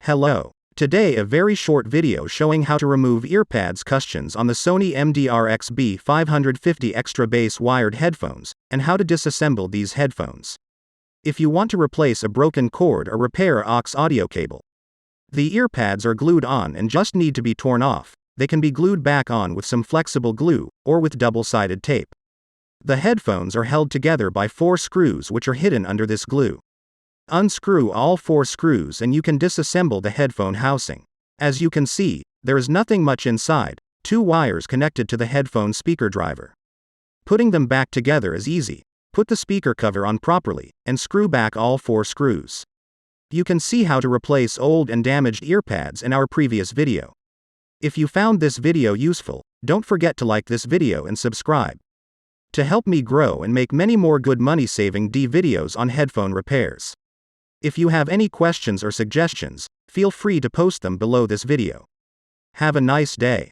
Hello. Today a very short video showing how to remove earpads cushions on the Sony MDR-XB550 extra bass wired headphones, and how to disassemble these headphones. If you want to replace a broken cord or repair an aux audio cable. The earpads are glued on and just need to be torn off. They can be glued back on with some flexible glue, or with double-sided tape. The headphones are held together by 4 screws which are hidden under this glue. Unscrew all 4 screws and you can disassemble the headphone housing. As you can see, there is nothing much inside, 2 wires connected to the headphone speaker driver. Putting them back together is easy. Put the speaker cover on properly, and screw back all 4 screws. You can see how to replace old and damaged earpads in our previous video. If you found this video useful, don't forget to like this video and subscribe. To help me grow and make many more good money-saving videos on headphone repairs. If you have any questions or suggestions, feel free to post them below this video. Have a nice day.